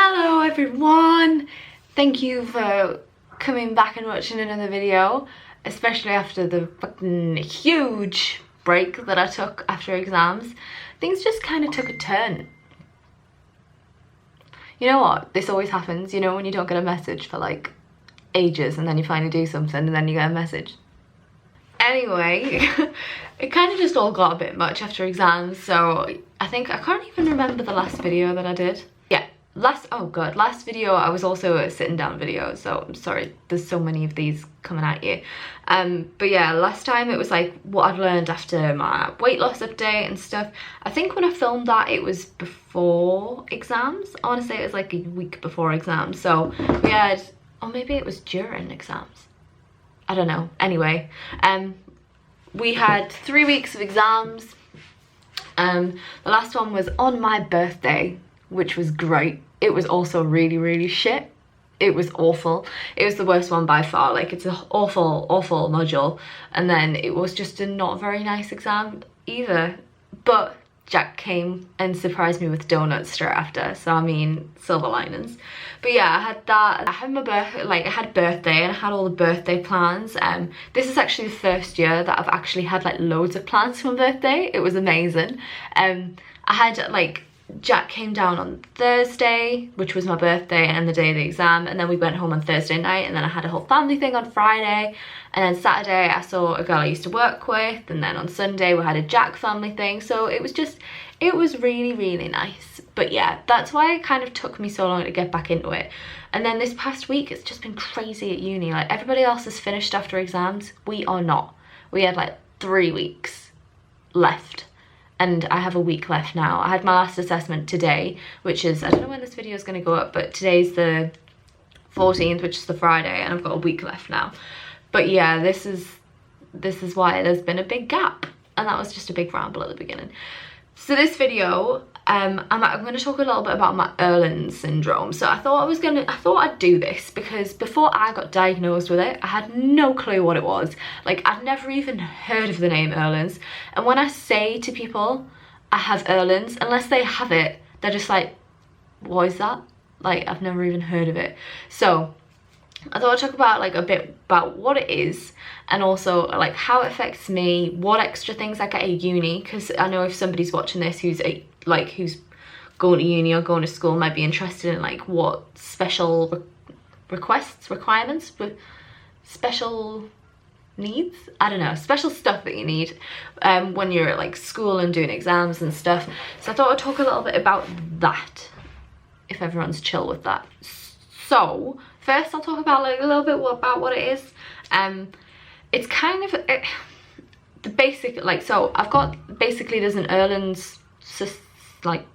Hello everyone! Thank you for coming back and watching another video, especially after the fucking huge break that I took after exams. Things just kind of took a turn. You know what? This always happens, you know, when you don't get a message for like ages and then you finally do something and then you get a message. Anyway, it kind of just all got a bit much after exams, so I can't even remember the last video that I did. Yeah, last video I was also a sitting down video, so I'm sorry there's so many of these coming at you. But yeah, last time it was like what I'd learned after my weight loss update and stuff. I think when I filmed that it was before exams. I want to say it was like a week before exams, so we had, or maybe it was during exams. I don't know. Anyway, we had 3 weeks of exams. The last one was on my birthday, which was great. It was also really shit. It was awful. It was the worst one by far. Like, it's an awful module, and then it was just a not very nice exam either. But Jack came and surprised me with donuts straight after, so I mean, silver linings. But yeah, I had that. I had my birthday and I had all the birthday plans. This is actually the first year that I've actually had like loads of plans for my birthday. It was amazing. I had like, Jack came down on Thursday, which was my birthday and the day of the exam, and then we went home on Thursday night, and then I had a whole family thing on Friday, and then Saturday I saw a girl I used to work with, and then on Sunday we had a Jack family thing. So it was really nice. But yeah, that's why it kind of took me so long to get back into it. And then this past week it's just been crazy at uni. Like, everybody else is finished after exams, we are not. We had like 3 weeks left, and I have a week left now. I had my last assessment today, which is, I don't know when this video is going to go up, but today's the 14th, which is the Friday, and I've got a week left now. But yeah, this is why there's been a big gap, and that was just a big ramble at the beginning. So this video, I'm going to talk a little bit about my Irlen syndrome. So I thought I'd do this because before I got diagnosed with it, I had no clue what it was. Like, I'd never even heard of the name Irlen's. And when I say to people I have Irlen's, unless they have it, they're just like, what is that? Like, I've never even heard of it. So I thought I'd talk about like a bit about what it is, and also like how it affects me, what extra things I get at uni, because I know if somebody's watching this who's going to uni or going to school might be interested in like what special requirements, with special needs, I don't know, special stuff that you need when you're at like school and doing exams and stuff. So I thought I'd talk a little bit about that, if everyone's chill with that. So first I'll talk about like a little bit about what it is. It's kind of the basic, like, so I've got, basically there's an Irlen's like,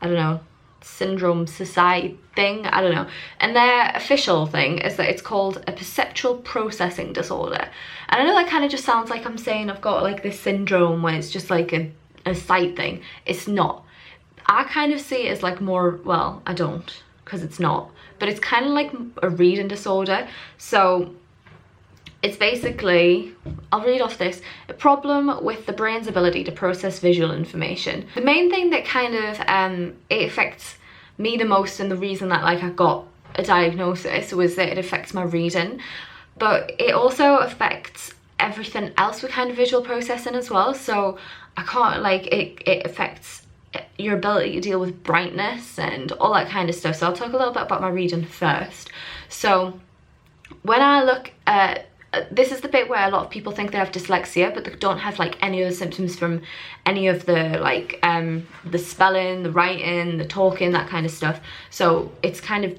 I don't know, syndrome society thing, I don't know, and their official thing is that it's called a perceptual processing disorder. And I know that kind of just sounds like I'm saying I've got like this syndrome where it's just like a sight thing. It's not. I kind of see it as like more, well, I don't, because it's not, but it's kind of like a reading disorder. So it's basically, I'll read off this, a problem with the brain's ability to process visual information. The main thing that kind of it affects me the most, and the reason that like I got a diagnosis, was that it affects my reading, but it also affects everything else with kind of visual processing as well. So I can't, like, it affects your ability to deal with brightness and all that kind of stuff. So I'll talk a little bit about my reading first. So when I look at, this is the bit where a lot of people think they have dyslexia, but they don't have like any other symptoms from any of the like the spelling, the writing, the talking, that kind of stuff. So it's kind of,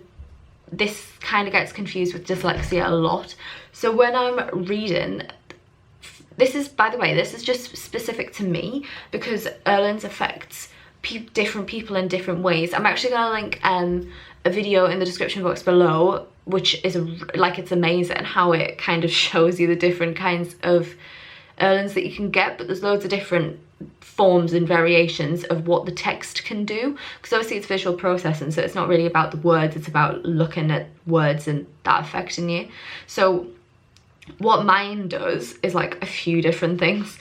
this kind of gets confused with dyslexia a lot. So when I'm reading, this is, by the way, this is just specific to me because Irlen's affects different people in different ways. I'm actually going to link a video in the description box below, which is like, it's amazing how it kind of shows you the different kinds of Irlen's that you can get, but there's loads of different forms and variations of what the text can do, because obviously it's visual processing, so it's not really about the words, it's about looking at words and that affecting you. So what mine does is like a few different things.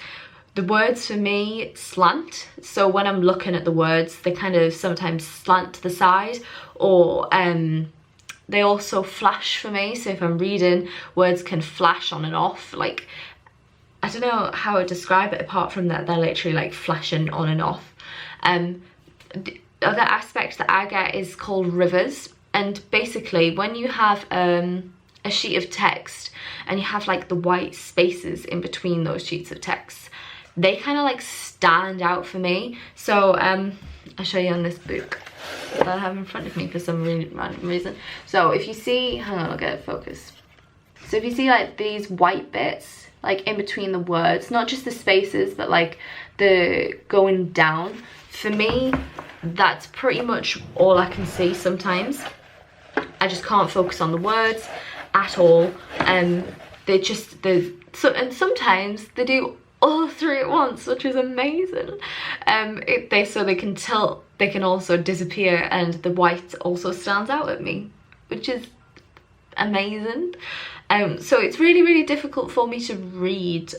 The words for me slant, so when I'm looking at the words, they kind of sometimes slant to the side, or they also flash for me. So if I'm reading, words can flash on and off. Like, I don't know how to describe it apart from that they're literally like flashing on and off. The other aspect that I get is called rivers, and basically when you have a sheet of text and you have like the white spaces in between those sheets of text, they kind of like stand out for me. So I'll show you on this book that I have in front of me for some really random reason. So if you see, hang on, I'll get it focused. So if you see like these white bits like in between the words, not just the spaces but like the going down, for me that's pretty much all I can see sometimes. I just can't focus on the words at all. They just, and sometimes they do all three at once, which is amazing. So they can tilt, they can also disappear, and the white also stands out at me, which is amazing. So it's really, really difficult for me to read,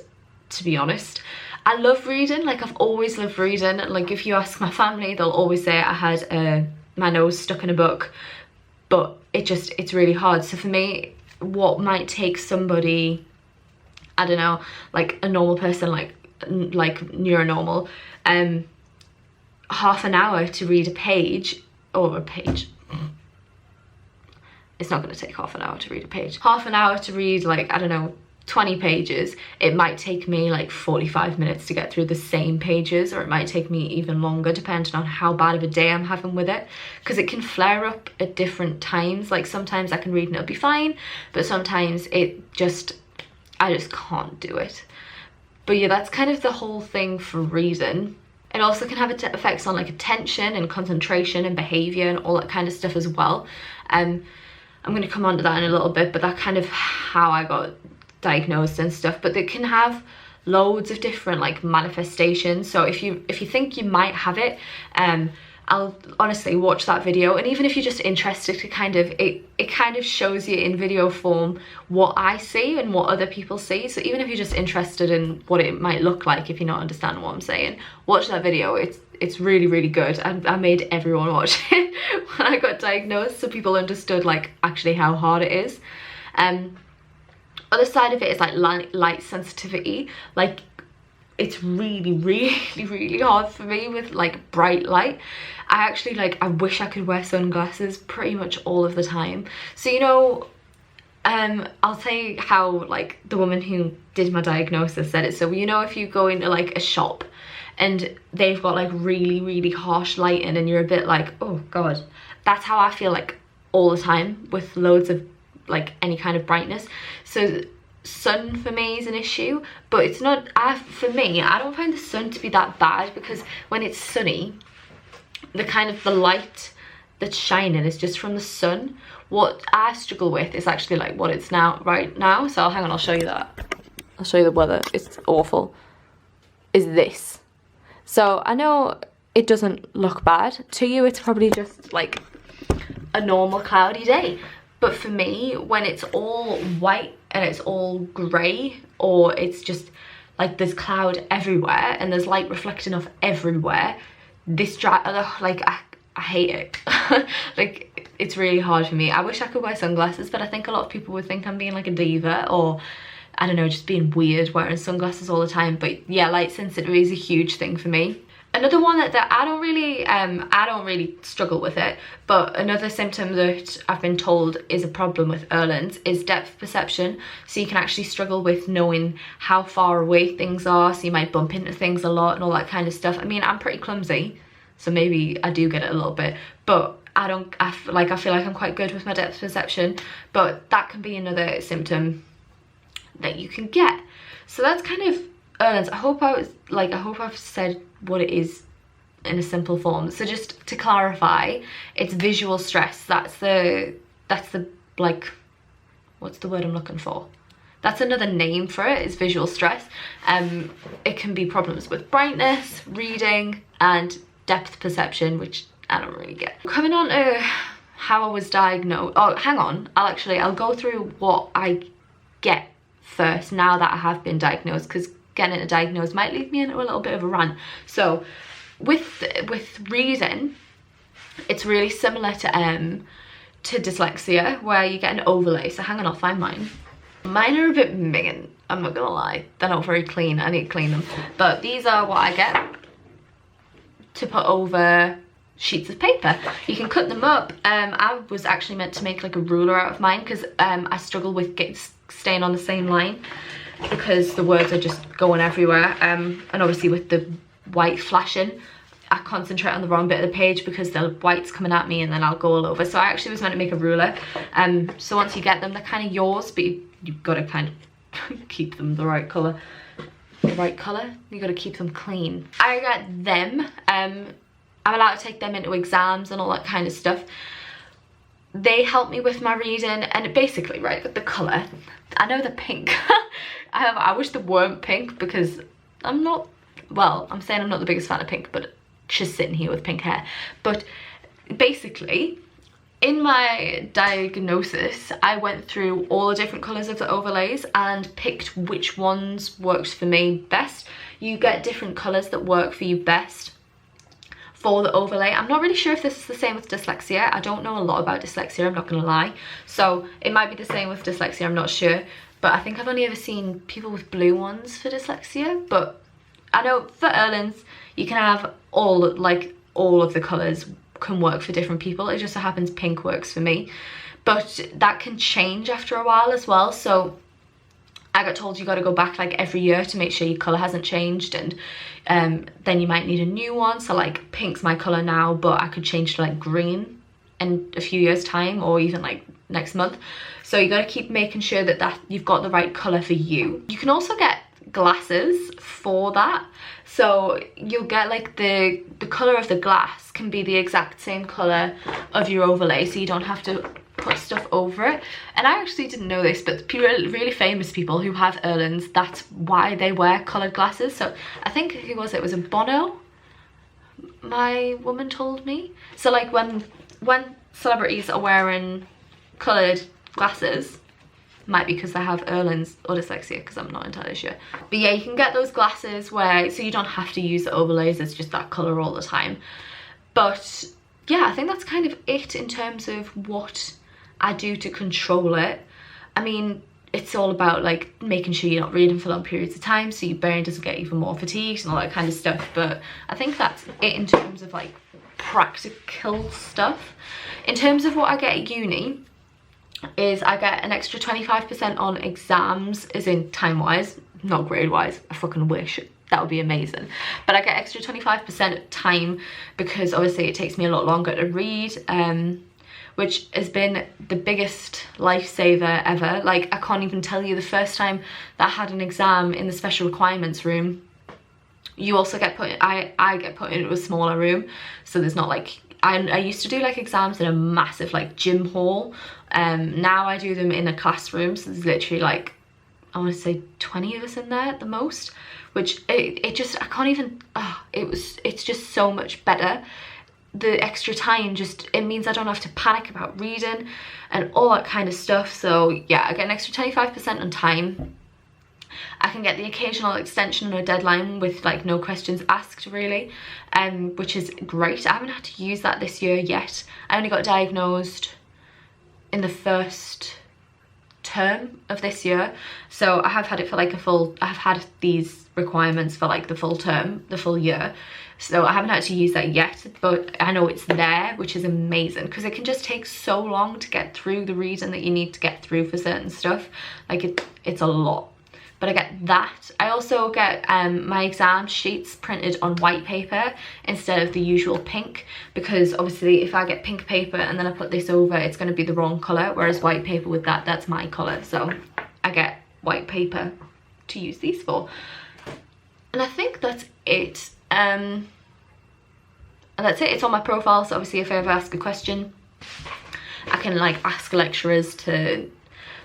to be honest. I love reading, like I've always loved reading. Like if you ask my family, they'll always say I had my nose stuck in a book, but it's really hard. So for me, what might take somebody, I don't know, like a normal person, like neuronormal, half an hour to read a page, or a page, it's not going to take half an hour to read a page. Half an hour to read, like, I don't know, 20 pages. It might take me like 45 minutes to get through the same pages, or it might take me even longer depending on how bad of a day I'm having with it, because it can flare up at different times. Like sometimes I can read and it'll be fine, but sometimes I just can't do it. But yeah, that's kind of the whole thing for reading. It also can have effects on like attention and concentration and behavior and all that kind of stuff as well. I'm going to come on to that in a little bit, but that's kind of how I got diagnosed and stuff. But they can have loads of different like manifestations. So if you think you might have it, I'll honestly watch that video, and even if you're just interested to kind of, it kind of shows you in video form what I see and what other people see. So even if you're just interested in what it might look like, if you're not understanding what I'm saying, watch that video. It's really, really good. I made everyone watch it when I got diagnosed, so people understood like actually how hard it is. Other side of it is like light sensitivity. Like it's really, really, really hard for me with like bright light. I actually I wish I could wear sunglasses pretty much all of the time. So you know, I'll say how like the woman who did my diagnosis said it. So you know, if you go into like a shop and they've got like really, really harsh lighting and you're a bit like, oh god, that's how I feel like all the time with loads of like any kind of brightness. So sun for me is an issue, but it's not, for me, I don't find the sun to be that bad, because when it's sunny, the light that's shining is just from the sun. What I struggle with is actually like what it's now, right now. So hang on, I'll show you that. I'll show you the weather. It's awful. Is this. So I know it doesn't look bad. To you, it's probably just like a normal cloudy day. But for me, when it's all white and it's all grey, or it's just like there's cloud everywhere and there's light reflecting off everywhere, I hate it. Like it's really hard for me. I wish I could wear sunglasses, but I think a lot of people would think I'm being like a diva, or I don't know, just being weird wearing sunglasses all the time. But yeah, light sensitivity is a huge thing for me. Another one that I don't really struggle with it, but another symptom that I've been told is a problem with Irlen's is depth perception. So you can actually struggle with knowing how far away things are, so you might bump into things a lot and all that kind of stuff. I mean, I'm pretty clumsy, so maybe I do get it a little bit, but I feel like I'm quite good with my depth perception, but that can be another symptom that you can get. So that's kind of Irlen's. I hope I've said what it is in a simple form. So just to clarify, it's visual stress. That's the like, what's the word I'm looking for? That's another name for it, is visual stress. It can be problems with brightness, reading, and depth perception, which I don't really get. Coming on to how I was diagnosed. Oh, hang on. I'll go through what I get first now that I have been diagnosed, because getting it diagnosed might lead me into a little bit of a rant. So with reading, it's really similar to dyslexia, where you get an overlay. So hang on, I'll find mine. Mine are a bit minging, I'm not gonna lie. They're not very clean, I need to clean them. But these are what I get to put over sheets of paper. You can cut them up. I was actually meant to make like a ruler out of mine, because I struggle with staying on the same line, because the words are just going everywhere. And obviously with the white flashing, I concentrate on the wrong bit of the page because the white's coming at me and then I'll go all over. So I actually was meant to make a ruler. So once you get them, they're kind of yours, but you've got to kind of keep them the right colour. The right colour? You got to keep them clean. I got them. I'm allowed to take them into exams and all that kind of stuff. They help me with my reading, and basically, right, with the colour, I know they're pink. I wish they weren't pink, because I'm not, well, I'm saying I'm not the biggest fan of pink, but she's sitting here with pink hair. But basically, in my diagnosis, I went through all the different colours of the overlays and picked which ones worked for me best. You get different colours that work for you best for the overlay. I'm not really sure if this is the same with dyslexia. I don't know a lot about dyslexia, I'm not gonna lie. So it might be the same with dyslexia, I'm not sure. But I think I've only ever seen people with blue ones for dyslexia. But I know for Irlen's, you can have all of the colours can work for different people. It just so happens pink works for me. But that can change after a while as well. So I got told you got to go back like every year to make sure your colour hasn't changed, and then you might need a new one. So like pink's my colour now, but I could change to like green in a few years time, or even like next month. So you got to keep making sure that you've got the right colour for you. You can also get glasses for that, so you'll get like the colour of the glass can be the exact same colour of your overlay, so you don't have to put stuff over it. And I actually didn't know this, but people, really famous people who have Irlen's, that's why they wear coloured glasses. So I think, who was it? Was it Bono? My woman told me. So like when celebrities are wearing coloured glasses, might be because they have Irlen's or dyslexia, because I'm not entirely sure. But yeah, you can get those glasses where, so you don't have to use the overlays, it's just that colour all the time. But yeah, I think that's kind of it in terms of what I do to control it. I mean, it's all about like making sure you're not reading for long periods of time, so your brain doesn't get even more fatigued and all that kind of stuff. But I think that's it in terms of like practical stuff. In terms of what I get at uni, is I get an extra 25% on exams, as in time-wise, not grade-wise. I fucking wish. That would be amazing. But I get extra 25% time, because obviously it takes me a lot longer to read, which has been the biggest lifesaver ever. Like, I can't even tell you the first time that I had an exam in the special requirements room. You also get put in, I get put into a smaller room, so there's not like, I used to do like exams in a massive like gym hall. Now I do them in a classroom, so there's literally like, I want to say 20 of us in there at the most, which it just, I can't even, it's just so much better. The extra time just, it means I don't have to panic about reading and all that kind of stuff. So yeah, I get an extra 25% on time. I can get the occasional extension or a deadline with like no questions asked, really, which is great. I haven't had to use that this year yet. I only got diagnosed in the first term of this year, so I have had it for like a full, I've had these requirements for like the full term, the full year, so I haven't had to use that yet, but I know it's there, which is amazing, because it can just take so long to get through the reading that you need to get through for certain stuff. Like it's a lot. But I get that. I also get my exam sheets printed on white paper instead of the usual pink, because obviously if I get pink paper and then I put this over, it's going to be the wrong colour, whereas white paper with that's my colour. So I get white paper to use these for. And I think that's it. And that's it. It's on my profile, so obviously if I ever ask a question, I can like ask lecturers to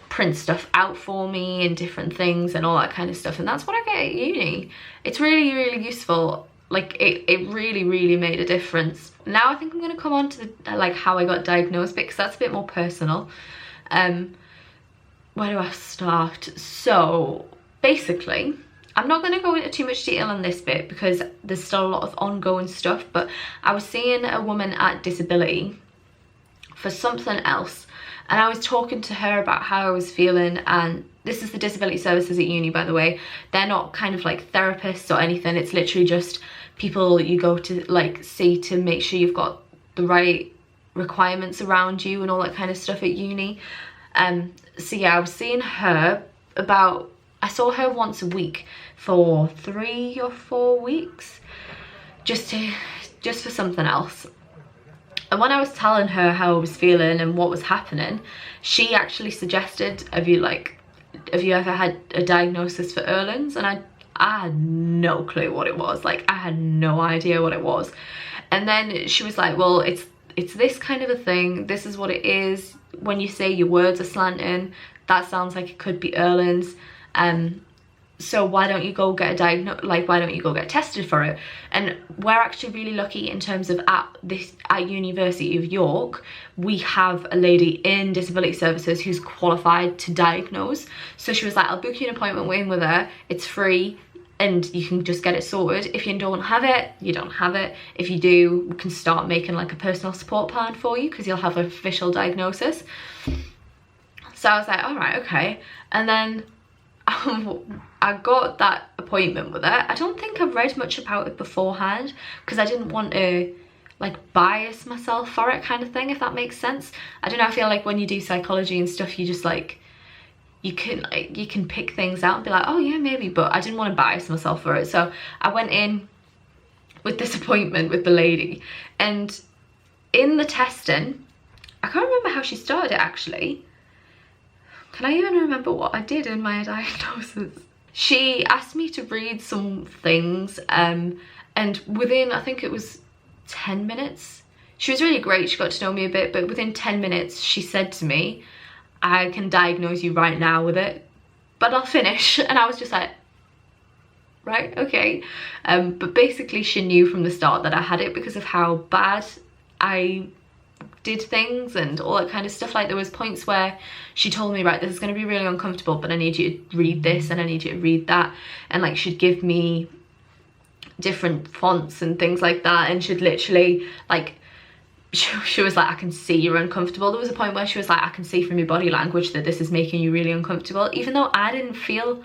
print stuff out for me and different things and all that kind of stuff, and that's what I get at uni. It's really, really useful. Like it really, really made a difference. Now I think I'm going to come on to the, like how I got diagnosed, because that's a bit more personal. Where do I start? So basically I'm not going to go into too much detail on this bit because there's still a lot of ongoing stuff, but I was seeing a woman at disability for something else, and I was talking to her about how I was feeling. And this is the disability services at uni, by the way. They're not kind of like therapists or anything. It's literally just people you go to like see to make sure you've got the right requirements around you and all that kind of stuff at uni. So yeah, I was seeing her about, I saw her once a week for 3 or 4 weeks, just for something else. And when I was telling her how I was feeling and what was happening, she actually suggested, have you ever had a diagnosis for Irlen's? And I had no clue what it was. Like, I had no idea what it was. And then she was like, well, it's this kind of a thing. This is what it is. When you say your words are slanting, that sounds like it could be Irlen's. So why don't you go get why don't you go get tested for it? And we're actually really lucky in terms of at University of York, we have a lady in disability services who's qualified to diagnose. So she was like, I'll book you an appointment in with her. It's free and you can just get it sorted. If you don't have it, you don't have it. If you do, we can start making like a personal support plan for you because you'll have an official diagnosis. So I was like, all right, okay. And then I got that appointment with her. I don't think I've read much about it beforehand because I didn't want to like bias myself for it, kind of thing, if that makes sense. I don't know, I feel like when you do psychology and stuff, you just like, you can pick things out and be like, oh yeah, maybe, but I didn't want to bias myself for it. So I went in with this appointment with the lady, and in the testing, I can't remember how she started it actually. Can I even remember what I did in my diagnosis? She asked me to read some things, and within, I think it was 10 minutes, she was really great, she got to know me a bit, but within 10 minutes she said to me, I can diagnose you right now with it, but I'll finish. And I was just like, right, okay. But basically she knew from the start that I had it because of how bad I did things and all that kind of stuff. Like, there was points where she told me, right, this is going to be really uncomfortable, but I need you to read this and I need you to read that. And like, she'd give me different fonts and things like that, and she'd literally like, she was like, I can see you're uncomfortable. There was a point where she was like, I can see from your body language that this is making you really uncomfortable. Even though I didn't feel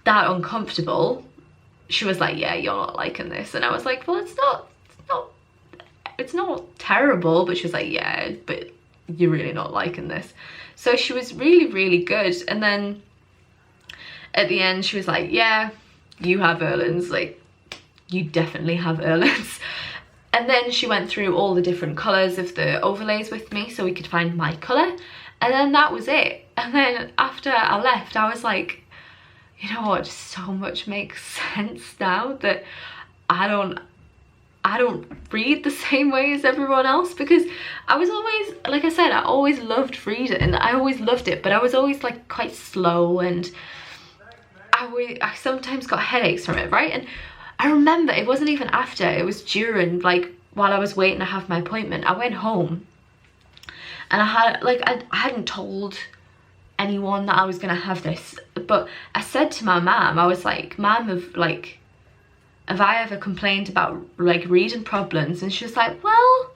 that uncomfortable, she was like, yeah, you're not liking this. And I was like, well, it's not terrible. But she was like, yeah, but you're really not liking this. So she was really, really good. And then at the end, she was like, yeah, you have Irlen's. Like, you definitely have Irlen's. And then she went through all the different colours of the overlays with me so we could find my colour. And then that was it. And then after I left, I was like, you know what, so much makes sense now that I don't read the same way as everyone else, because I was always, like I said, I always loved reading. I always loved it, but I was always like quite slow, and I sometimes got headaches from it, right? And I remember it wasn't even after, it was during, like, while I was waiting to have my appointment. I went home and I hadn't told anyone that I was gonna have this, but I said to my mum, I was like, Mum, have I ever complained about like reading problems? And she was like, well,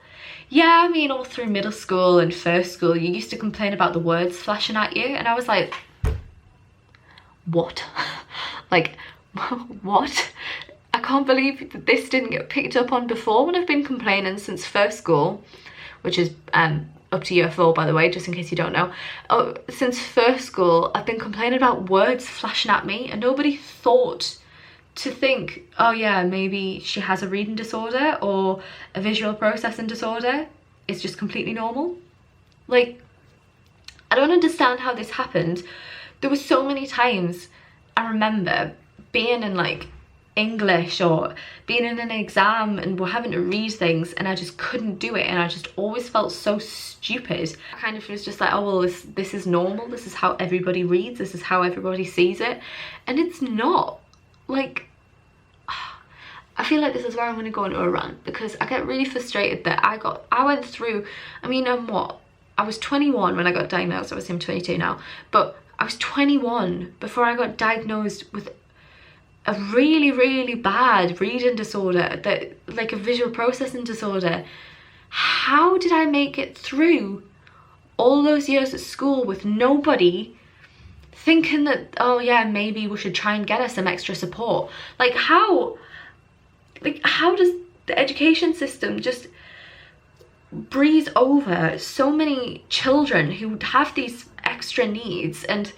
yeah, I mean, all through middle school and first school, you used to complain about the words flashing at you. And I was like, what? Like, what? I can't believe that this didn't get picked up on before, when I've been complaining since first school, which is up to year 4, by the way, just in case you don't know. Oh, since first school, I've been complaining about words flashing at me, and nobody thought to think, oh yeah, maybe she has a reading disorder or a visual processing disorder. It's just completely normal. Like, I don't understand how this happened. There were so many times I remember being in like English or being in an exam and we're having to read things, and I just couldn't do it, and I just always felt so stupid. I kind of was just like, oh well, this is normal, this is how everybody reads, this is how everybody sees it, and it's not. Like, I feel like this is where I'm going to go into a rant, because I get really frustrated that I went through, I mean, I was 21 when I got diagnosed. I'm 22 now, but I was 21 before I got diagnosed with a really, really bad reading disorder, that like a visual processing disorder. How did I make it through all those years at school with nobody thinking that, oh yeah, maybe we should try and get her some extra support? Like how does the education system just breeze over so many children who have these extra needs, and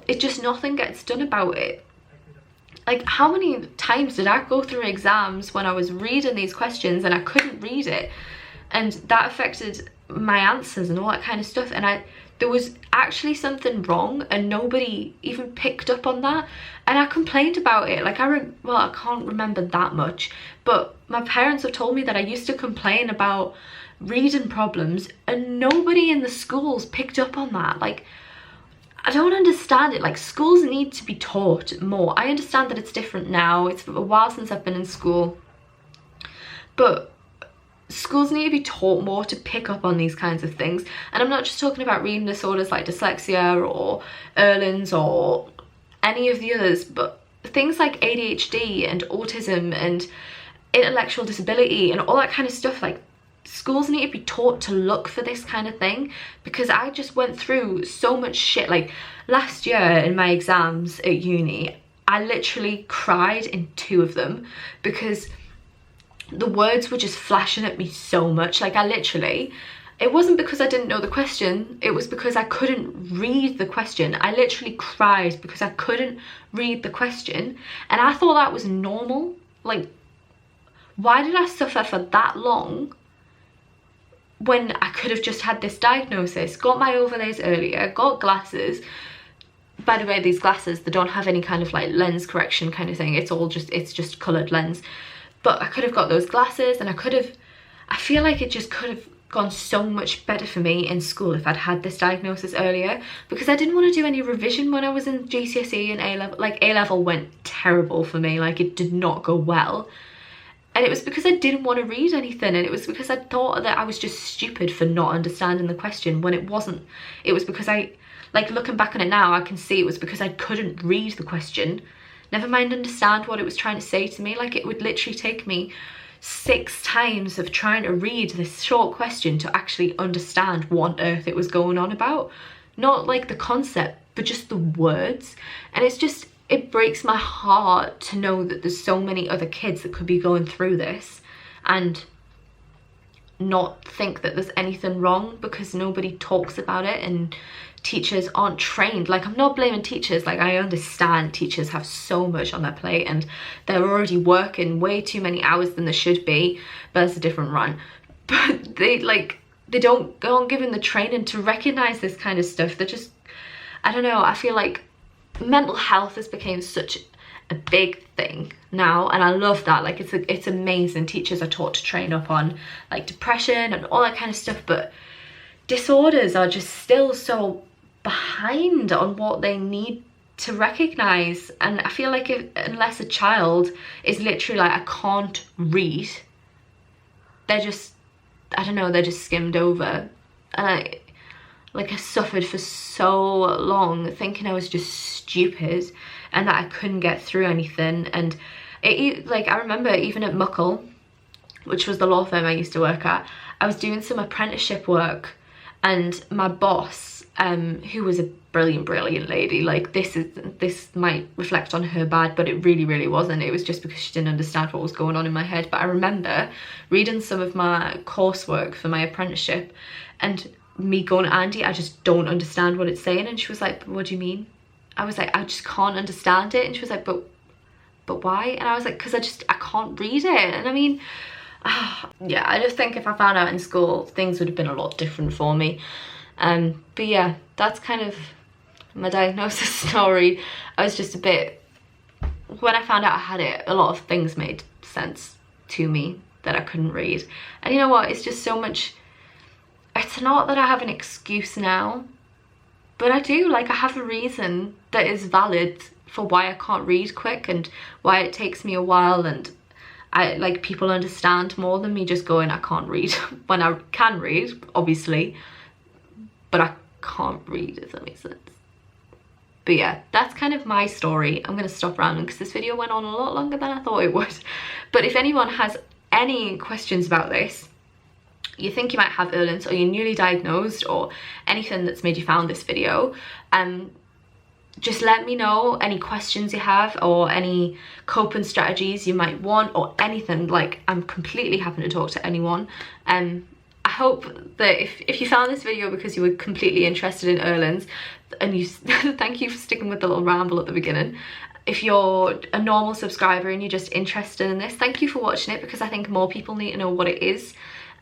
it just, nothing gets done about it? Like, how many times did I go through exams when I was reading these questions and I couldn't read it, and that affected my answers and all that kind of stuff, and there was actually something wrong and nobody even picked up on that, and I complained about it. Like, well, I can't remember that much, but my parents have told me that I used to complain about reading problems and nobody in the schools picked up on that. Like, I don't understand it. Like, schools need to be taught more. I understand that it's different now. It's a while since I've been in school, but schools need to be taught more to pick up on these kinds of things. And I'm not just talking about reading disorders like dyslexia or Irlen's or any of the others, but things like ADHD and autism and intellectual disability and all that kind of stuff. Like, schools need to be taught to look for this kind of thing, because I just went through so much shit. Like, last year in my exams at uni, I literally cried in 2 of them because the words were just flashing at me so much. Like, it wasn't because I didn't know the question, it was because I couldn't read the question. I literally cried because I couldn't read the question, and I thought that was normal. Like, why did I suffer for that long when I could have just had this diagnosis, got my overlays earlier, got glasses? By the way, these glasses, they don't have any kind of like lens correction kind of thing. It's just coloured lens. But I could have got those glasses, and I feel like it just could have gone so much better for me in school if I'd had this diagnosis earlier, because I didn't want to do any revision when I was in GCSE and A-level. Like, A-level went terrible for me. Like, it did not go well. And it was because I didn't want to read anything, and it was because I thought that I was just stupid for not understanding the question, when it wasn't. It was because like, looking back on it now, I can see it was because I couldn't read the question. Never mind understand what it was trying to say to me. Like, it would literally take me 6 times of trying to read this short question to actually understand what on earth it was going on about. Not like the concept, but just the words. And it's just, it breaks my heart to know that there's so many other kids that could be going through this and not think that there's anything wrong because nobody talks about it and teachers aren't trained. Like, I'm not blaming teachers. Like, I understand teachers have so much on their plate and they're already working way too many hours than they should be, but that's a different run. But they don't go on giving the training to recognize this kind of stuff. They're just, I don't know, I feel like mental health has become such a big thing now, and I love that. Like, it's amazing. Teachers are taught to train up on like depression and all that kind of stuff, but disorders are just still so behind on what they need to recognize. And I feel like unless a child is literally like, I can't read, they're just, I don't know, they're just skimmed over. And I suffered for so long thinking I was just stupid and that I couldn't get through anything. And I remember even at Muckle, which was the law firm I used to work at, I was doing some apprenticeship work, and my boss, who was a brilliant lady, like, this might reflect on her bad, but it really wasn't. It was just because she didn't understand what was going on in my head. But I remember reading some of my coursework for my apprenticeship and me going, Andy, I just don't understand what it's saying. And she was like, what do you mean? I was like, I just can't understand it. And she was like, but why? And I was like, because I can't read it. And I mean, yeah, I just think if I found out in school, things would have been a lot different for me. But yeah, that's kind of my diagnosis story. I was just a bit, when I found out I had it, a lot of things made sense to me that I couldn't read. And you know what, it's just so much, it's not that I have an excuse now, but I do. Like, I have a reason that is valid for why I can't read quick and why it takes me a while, and people understand more than me just going, I can't read, when I can read, obviously, but I can't read, if that makes sense. But yeah, that's kind of my story. I'm gonna stop rambling because this video went on a lot longer than I thought it would. But if anyone has any questions about this, you think you might have Irlen's, or you're newly diagnosed, or anything that's made you found this video, just let me know any questions you have or any coping strategies you might want, or anything. Like, I'm completely happy to talk to anyone. I hope that if you found this video because you were completely interested in Irlen's, and you thank you for sticking with the little ramble at the beginning. If you're a normal subscriber and you're just interested in this, thank you for watching it, because I think more people need to know what it is.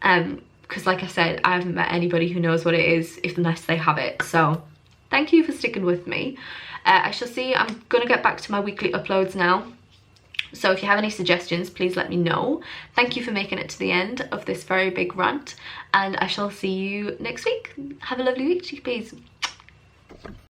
Because like I said, I haven't met anybody who knows what it is unless they have it. So thank you for sticking with me. I shall see. I'm gonna get back to my weekly uploads now. So if you have any suggestions, please let me know. Thank you for making it to the end of this very big rant, and I shall see you next week. Have a lovely week, chickpeas.